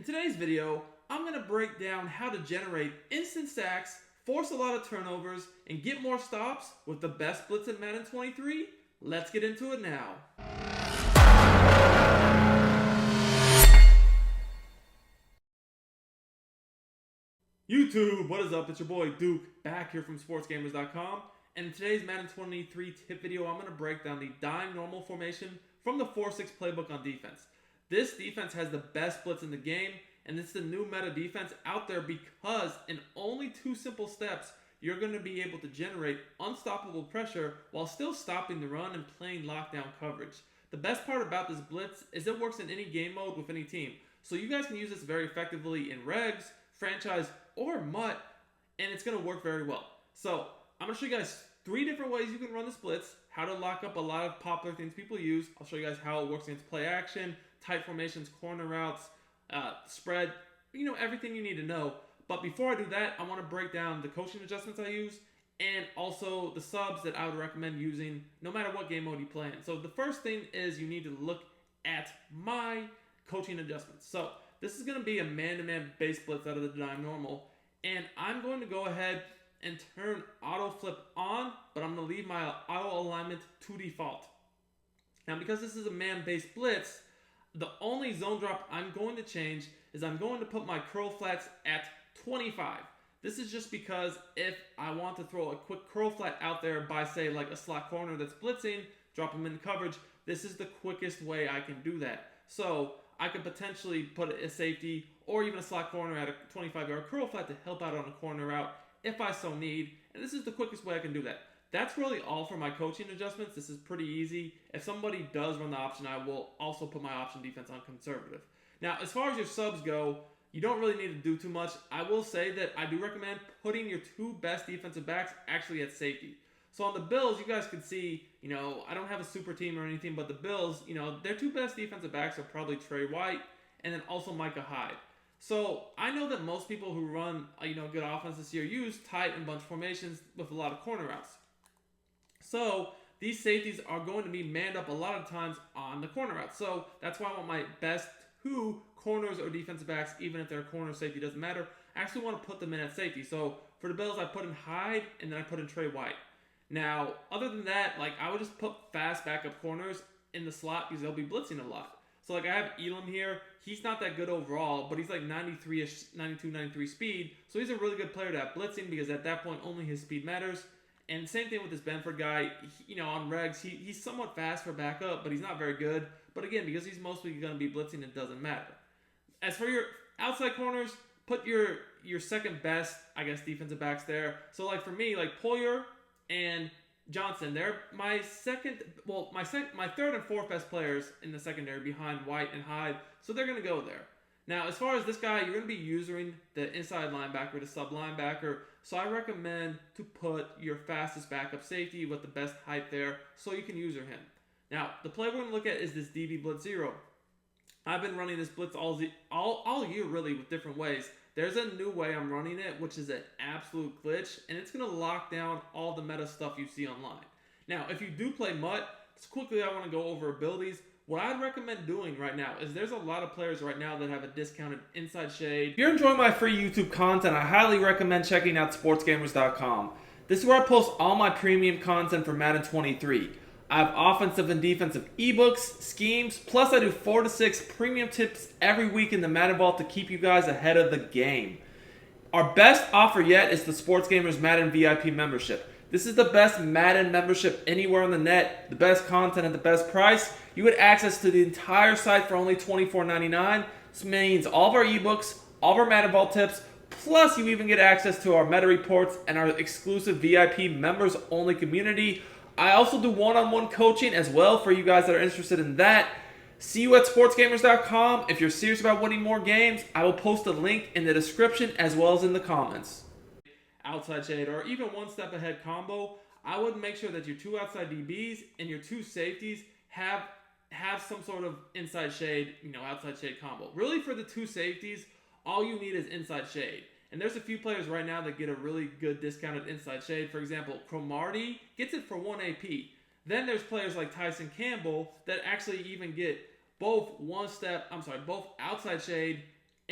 In today's video, I'm going to break down how to generate instant sacks, force a lot of turnovers, and get more stops with the best blitz in Madden 23. Let's get into it now. YouTube, what is up? It's your boy Duke, back here from sportsgamers.com. And in today's Madden 23 tip video, I'm going to break down the dime normal formation from the 4-6 playbook on defense. This defense has the best blitz in the game, and it's the new meta defense out there because in only 2 simple steps, you're going to be able to generate unstoppable pressure while still stopping the run and playing lockdown coverage. The best part about this blitz is it works in any game mode with any team. So you guys can use this very effectively in regs, franchise, or MUT, and it's going to work very well. So I'm going to show you guys 3 different ways you can run this blitz, how to lock up a lot of popular things people use. I'll show you guys how it works against play action, tight formations, corner routes, spread, everything you need to know. But before I do that, I want to break down the coaching adjustments I use and also the subs that I would recommend using no matter what game mode you play in. So the first thing is you need to look at my coaching adjustments. So this is going to be a man-to-man base blitz out of the dime normal, and I'm going to go ahead and turn auto flip on, but I'm going to leave my auto alignment to default. Now, because this is a man-based blitz, the only zone drop I'm going to change is I'm going to put my curl flats at 25. This is just because if I want to throw a quick curl flat out there by, say, like a slot corner that's blitzing, drop them in coverage, this is the quickest way I can do that. So I could potentially put a safety or even a slot corner at a 25-yard curl flat to help out on a corner route if I so need, and this is the quickest way I can do that. That's really all for my coaching adjustments. This is pretty easy. If somebody does run the option, I will also put my option defense on conservative. Now, as far as your subs go, you don't really need to do too much. I will say that I do recommend putting your 2 best defensive backs actually at safety. So on the Bills, you guys can see, I don't have a super team or anything, but the Bills, their 2 best defensive backs are probably Trey White and then also Micah Hyde. So I know that most people who run, good offense this year use tight and bunch formations with a lot of corner routes. So these safeties are going to be manned up a lot of times on the corner route. So that's why I want my best 2 corners or defensive backs, even if they're corner safety, doesn't matter. I actually want to put them in at safety. So for the Bills, I put in Hyde and then I put in Trey White. Now, other than that, I would just put fast backup corners in the slot because they'll be blitzing a lot. So I have Elam here. He's not that good overall, but he's like 93-ish, 92, 93 speed. So he's a really good player to have blitzing because at that point, only his speed matters. And same thing with this Benford guy. On regs, he's somewhat fast for backup, but he's not very good. But again, because he's mostly going to be blitzing, it doesn't matter. As for your outside corners, put your second best, defensive backs there. So for me, Poyer and Johnson, they're my third and fourth best players in the secondary behind White and Hyde, so they're going to go there. Now, as far as this guy, you're going to be using the inside linebacker, the sub linebacker, so I recommend to put your fastest backup safety with the best height there so you can use him. Now, the play we're going to look at is this DB Blitz 0. I've been running this blitz all year really with different ways. There's a new way I'm running it, which is an absolute glitch, and it's going to lock down all the meta stuff you see online. Now, if you do play MUT, just quickly I want to go over abilities. What I'd recommend doing right now is there's a lot of players right now that have a discounted inside shade. If you're enjoying my free YouTube content, I highly recommend checking out sportsgamers.com. This is where I post all my premium content for Madden 23. I have offensive and defensive ebooks, schemes, plus I do 4 to 6 premium tips every week in the Madden Vault to keep you guys ahead of the game. Our best offer yet is the Sports Gamers Madden VIP membership. This is the best Madden membership anywhere on the net, the best content at the best price. You get access to the entire site for only $24.99. This means all of our ebooks, all of our Madden Vault tips, plus you even get access to our meta reports and our exclusive VIP members only community. I also do one-on-one coaching as well for you guys that are interested in that. See you at sportsgamers.com. If you're serious about winning more games, I will post a link in the description as well as in the comments. Outside shade or even one step ahead combo, I would make sure that your 2 outside DBs and your 2 safeties have some sort of inside shade, outside shade combo. Really for the 2 safeties, all you need is inside shade. And there's a few players right now that get a really good discounted inside shade. For example, Cromartie gets it for 1 AP. Then there's players like Tyson Campbell that actually even get both outside shade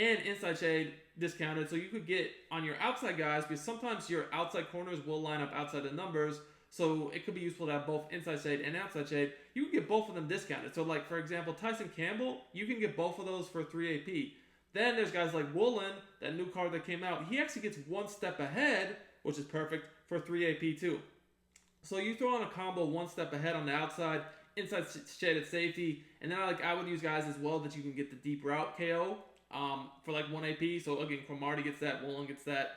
and inside shade discounted. So you could get on your outside guys, because sometimes your outside corners will line up outside the numbers. So it could be useful to have both inside shade and outside shade. You can get both of them discounted. So like, for example, Tyson Campbell, you can get both of those for 3 AP. Then there's guys like Woolen, that new card that came out. He actually gets one step ahead, which is perfect, for 3 AP too. So you throw on a combo one step ahead on the outside, inside shaded safety, and then I would use guys as well that you can get the deep route KO for like 1 AP. So again, Cromartie gets that, Woolen gets that.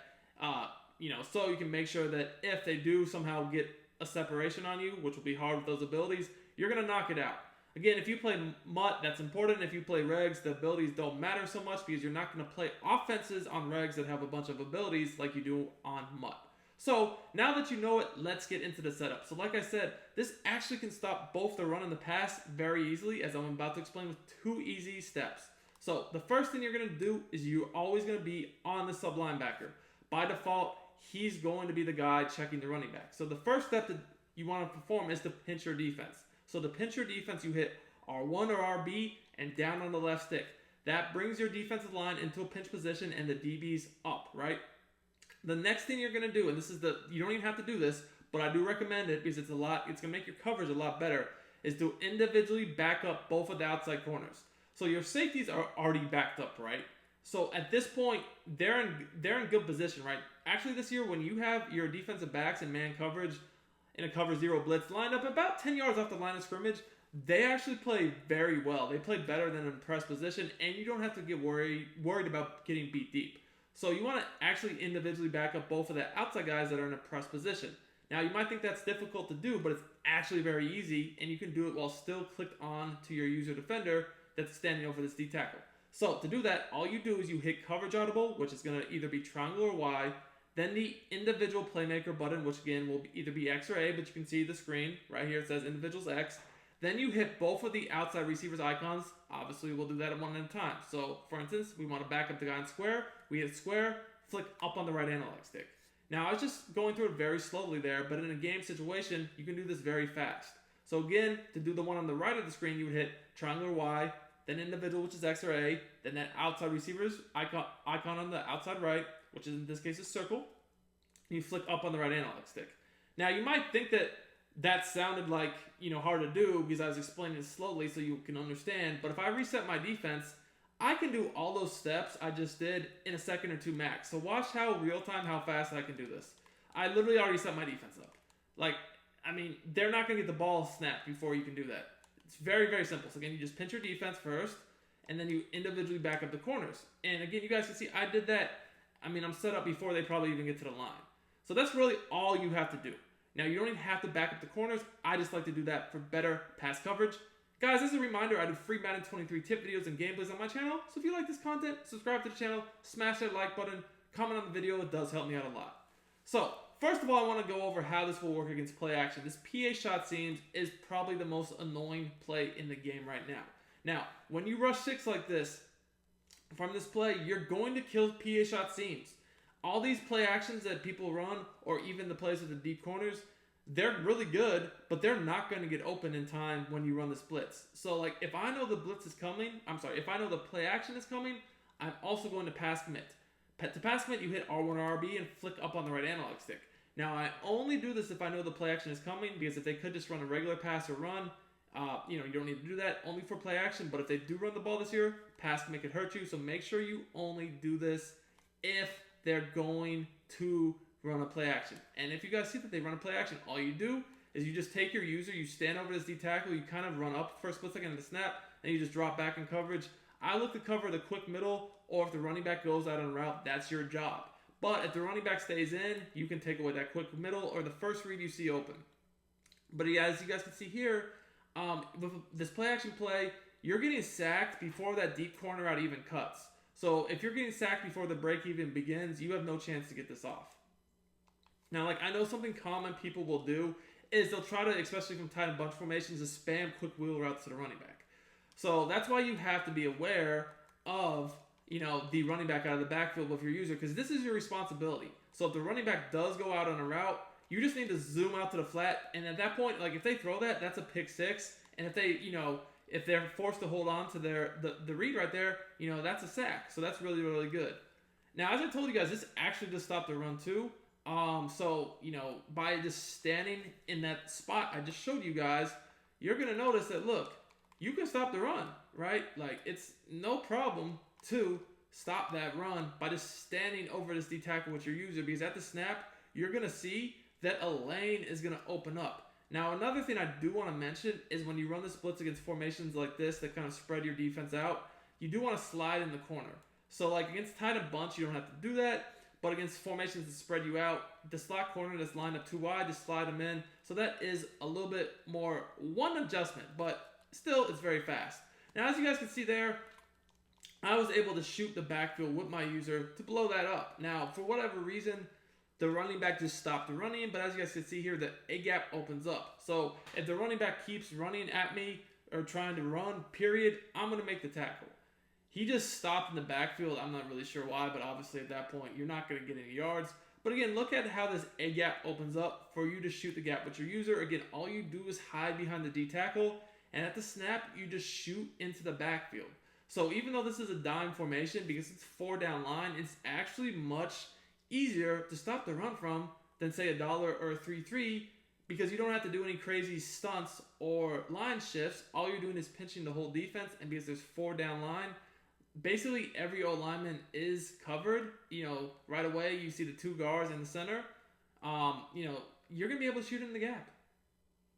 So you can make sure that if they do somehow get a separation on you, which will be hard with those abilities, you're going to knock it out. Again, if you play MUT, that's important. If you play regs, the abilities don't matter so much because you're not going to play offenses on regs that have a bunch of abilities like you do on MUT. So now that you know it, let's get into the setup. So like I said, this actually can stop both the run and the pass very easily, as I'm about to explain with 2 easy steps. So the first thing you're going to do is you're always going to be on the sub linebacker. By default, he's going to be the guy checking the running back. So the first step that you want to perform is to pinch your defense. So to pinch your defense, you hit R1 or RB and down on the left stick. That brings your defensive line into a pinch position and the DB's up, right? The next thing you're going to do, and you don't even have to do this, but I do recommend it because it's going to make your coverage a lot better, is to individually back up both of the outside corners. So your safeties are already backed up, right? So at this point, they're in good position, right? Actually, this year, when you have your defensive backs in man coverage in a cover 0 blitz lined up about 10 yards off the line of scrimmage, they actually play very well. They play better than in press position, and you don't have to get worried about getting beat deep. So you want to actually individually back up both of the outside guys that are in a press position. Now, you might think that's difficult to do, but it's actually very easy, and you can do it while still clicked on to your user defender that's standing over this D tackle. So to do that, all you do is you hit coverage audible, which is going to either be triangle or Y, then the individual playmaker button, which again will either be X or A, but you can see the screen right here, it says individuals X. Then you hit both of the outside receivers icons. Obviously, we'll do that at one at a time. So for instance, we want to back up the guy in square. We hit square, flick up on the right analog stick. Now, I was just going through it very slowly there, but in a game situation, you can do this very fast. So again, to do the one on the right of the screen, you would hit triangle or Y, then individual, which is X or A, then that outside receivers icon on the outside right, which is in this case a circle, and you flick up on the right analog stick. Now, you might think that sounded like, hard to do because I was explaining it slowly so you can understand, but if I reset my defense, I can do all those steps I just did in a second or 2 max. So watch how how fast I can do this. I literally already set my defense up. They're not going to get the ball snapped before you can do that. It's very, very simple. So again, you just pinch your defense first, and then you individually back up the corners. And again, you guys can see I did that. I'm set up before they probably even get to the line. So that's really all you have to do. Now, you don't even have to back up the corners. I just like to do that for better pass coverage. Guys, as a reminder, I do free Madden 23 tip videos and gameplays on my channel. So if you like this content, subscribe to the channel, smash that like button, comment on the video. It does help me out a lot. So, first of all, I want to go over how this will work against play action. This PA shot seams is probably the most annoying play in the game right now. Now, when you rush 6 like this, from this play, you're going to kill PA shot seams. All these play actions that people run, or even the plays with the deep corners, they're really good, but they're not going to get open in time when you run this blitz. So, if I know the blitz is coming, if I know the play action is coming, I'm also going to pass commit. To pass commit, you hit R1 or RB and flick up on the right analog stick. Now, I only do this if I know the play action is coming, because if they could just run a regular pass or run, you don't need to do that, only for play action. But if they do run the ball this year, pass commit could hurt you. So make sure you only do this if they're going to run a play action. And if you guys see that they run a play action, all you do is you just take your user, you stand over this D tackle, you kind of run up for a split second of the snap, and you just drop back in coverage. I look to cover the quick middle, or if the running back goes out on route, that's your job. But if the running back stays in, you can take away that quick middle or the first read you see open. But as you guys can see here, with this play action play, you're getting sacked before that deep corner out even cuts. So if you're getting sacked before the break even begins, you have no chance to get this off. Now, I know something common people will do is they'll try to, especially from tight end bunch formations, to spam quick wheel routes to the running back. So that's why you have to be aware of, the running back out of the backfield with your user, because this is your responsibility. So if the running back does go out on a route, you just need to zoom out to the flat, and at that point, if they throw that, that's a pick 6. And if they, if they're forced to hold on to the read right there, that's a sack. So that's really, really good. Now, as I told you guys, this actually just stopped the run too. So, by just standing in that spot I just showed you guys, you're going to notice that, look, you can stop the run, right? Like, it's no problem to stop that run by just standing over this D tackle with your user, because at the snap, you're going to see that a lane is going to open up. Now, another thing I do want to mention is when you run this blitz against formations like this that kind of spread your defense out, you do want to slide in the corner. So, like, against tight end bunch, you don't have to do that. But against formations that spread you out, the slot corner that's lined up too wide, just slide them in. So that is a little bit more one adjustment, but still it's very fast. Now, as you guys can see there, I was able to shoot the backfield with my user to blow that up. Now, for whatever reason, the running back just stopped the running, but as you guys can see here, the A-gap opens up. So if the running back keeps running at me or trying to run, period, I'm going to make the tackle. He just stopped in the backfield. I'm not really sure why, but obviously at that point, you're not going to get any yards. But again, look at how this A-gap opens up for you to shoot the gap with your user. Again, all you do is hide behind the D tackle, and at the snap, you just shoot into the backfield. So even though this is a dime formation, because it's 4 down line, it's actually much easier to stop the run from than say a dollar or a 3-3, because you don't have to do any crazy stunts or line shifts. All you're doing is pinching the whole defense, and because there's 4 down line, basically every O lineman is covered. Right away you see the 2 guards in the center. You're gonna be able to shoot in the gap.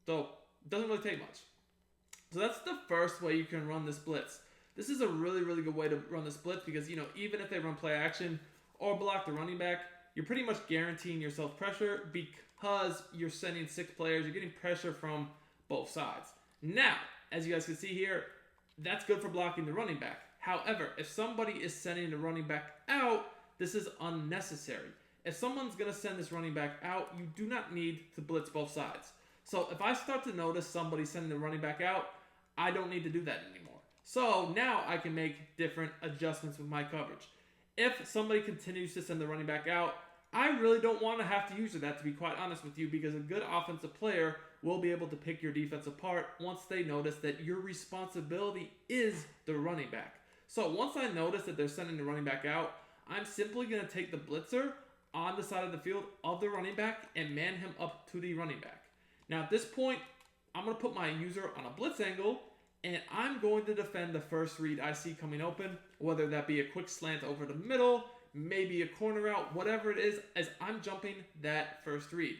So it doesn't really take much. So that's the first way you can run this blitz. This is a really, really good way to run this blitz because even if they run play action or block the running back, you're pretty much guaranteeing yourself pressure because you're sending 6 players. You're getting pressure from both sides. Now, as you guys can see here, that's good for blocking the running back. However, if somebody is sending the running back out, this is unnecessary. If someone's going to send this running back out, you do not need to blitz both sides. So if I start to notice somebody sending the running back out, I don't need to do that anymore. So now I can make different adjustments with my coverage. If somebody continues to send the running back out, I really don't want to have to use that, to be quite honest with you, because a good offensive player will be able to pick your defense apart once they notice that your responsibility is the running back. So once I notice that they're sending the running back out, I'm simply going to take the blitzer on the side of the field of the running back and man him up to the running back. Now at this point, I'm going to put my user on a blitz angle, and I'm going to defend the first read I see coming open, whether that be a quick slant over the middle, maybe a corner route, whatever it is, as I'm jumping that first read.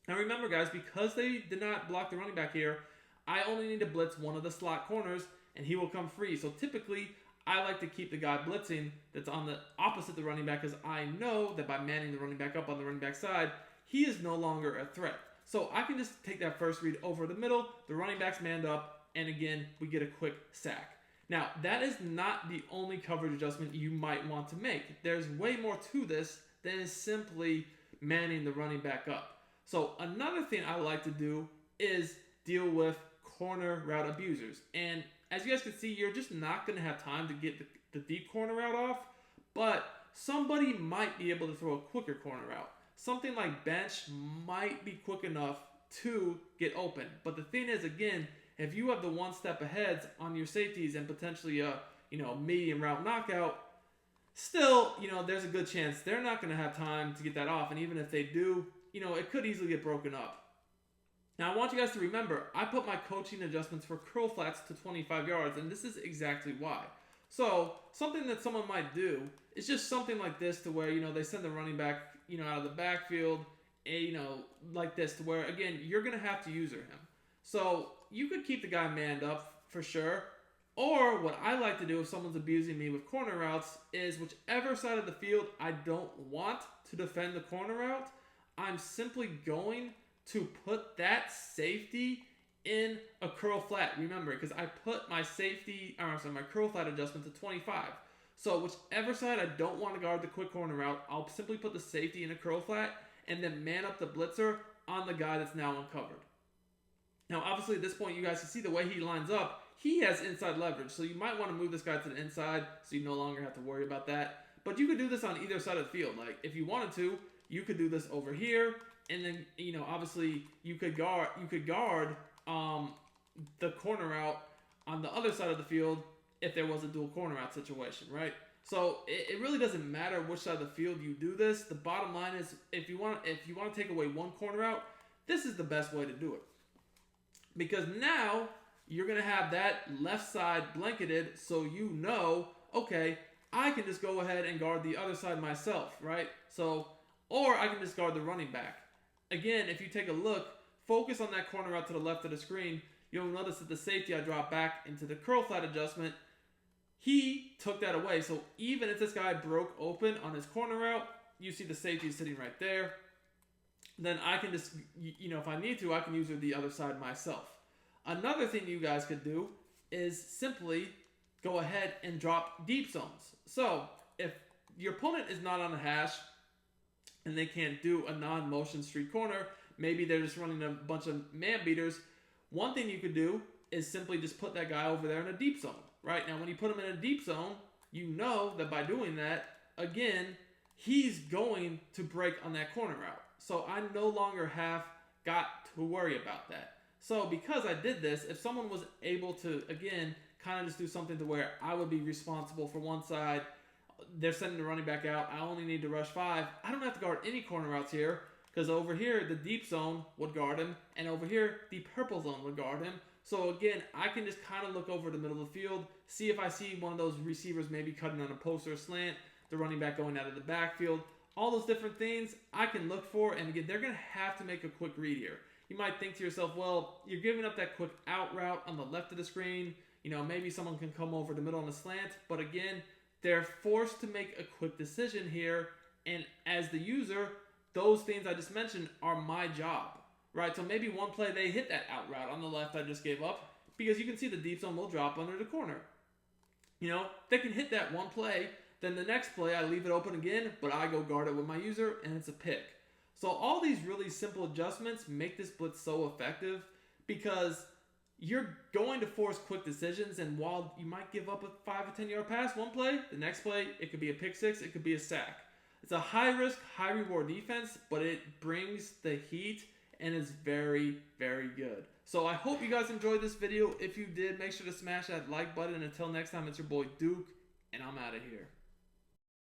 Now remember guys, because they did not block the running back here, I only need to blitz one of the slot corners and he will come free. So typically, I like to keep the guy blitzing that's on the opposite the running back, because I know that by manning the running back up on the running back side, he is no longer a threat. So I can just take that first read over the middle, the running back's manned up, and again, we get a quick sack. Now, that is not the only coverage adjustment you might want to make. There's way more to this than simply manning the running back up. So another thing I like to do is deal with corner route abusers. And as you guys can see, you're just not going to have time to get the deep corner route off, but somebody might be able to throw a quicker corner route. Something like bench might be quick enough to get open. But the thing is, again, if you have the one step ahead on your safeties and potentially a medium route knockout, still, there's a good chance they're not going to have time to get that off. And even if they do, it could easily get broken up. Now, I want you guys to remember, I put my coaching adjustments for curl flats to 25 yards, and this is exactly why. So, something that someone might do is just something like this, to where, they send the running back, out of the backfield, like this, to where, again, you're going to have to user him. So, you could keep the guy manned up for sure, or what I like to do if someone's abusing me with corner routes is whichever side of the field I don't want to defend the corner route, I'm simply going to put that safety in a curl flat. Remember, because I put my my curl flat adjustment to 25. So whichever side I don't want to guard the quick corner route, I'll simply put the safety in a curl flat and then man up the blitzer on the guy that's now uncovered. Now, obviously, at this point, you guys can see the way he lines up. He has inside leverage, so you might want to move this guy to the inside so you no longer have to worry about that. But you could do this on either side of the field. Like, if you wanted to, you could do this over here, and then, obviously, you could guard the corner out on the other side of the field if there was a dual corner out situation, right? So it really doesn't matter which side of the field you do this. The bottom line is if you want to take away one corner out, this is the best way to do it. Because now you're going to have that left side blanketed, so you know, okay, I can just go ahead and guard the other side myself, right? So, or I can just guard the running back. Again, if you take a look, focus on that corner out to the left of the screen, you'll notice that the safety I dropped back into the curl flat adjustment, he took that away. So even if this guy broke open on his corner route, you see the safety sitting right there. Then I can just, if I need to, I can use the other side myself. Another thing you guys could do is simply go ahead and drop deep zones. So if your opponent is not on a hash and they can't do a non-motion street corner, maybe they're just running a bunch of man beaters, one thing you could do is simply just put that guy over there in a deep zone. Right? Now, when you put him in a deep zone, you know that by doing that, again, he's going to break on that corner route. So I no longer have got to worry about that. So because I did this, if someone was able to, again, kind of just do something to where I would be responsible for one side, they're sending the running back out, I only need to rush 5, I don't have to guard any corner routes here, because over here, the deep zone would guard him, and over here, the purple zone would guard him. So again, I can just kind of look over the middle of the field, see if I see one of those receivers maybe cutting on a post or a slant, the running back going out of the backfield, all those different things I can look for, and again, they're going to have to make a quick read here. You might think to yourself, well, you're giving up that quick out route on the left of the screen, maybe someone can come over the middle on a slant, but again, they're forced to make a quick decision here, and as the user, those things I just mentioned are my job. Right, so maybe one play they hit that out route on the left I just gave up, because you can see the deep zone will drop under the corner. They can hit that one play, then the next play I leave it open again, but I go guard it with my user, and it's a pick. So all these really simple adjustments make this blitz so effective, because you're going to force quick decisions, and while you might give up a 5 or 10 yard pass one play, the next play, it could be a pick six, it could be a sack. It's a high risk, high reward defense, but it brings the heat, and it's very, very good. So I hope you guys enjoyed this video. If you did, make sure to smash that like button. Until next time, it's your boy Duke, and I'm out of here.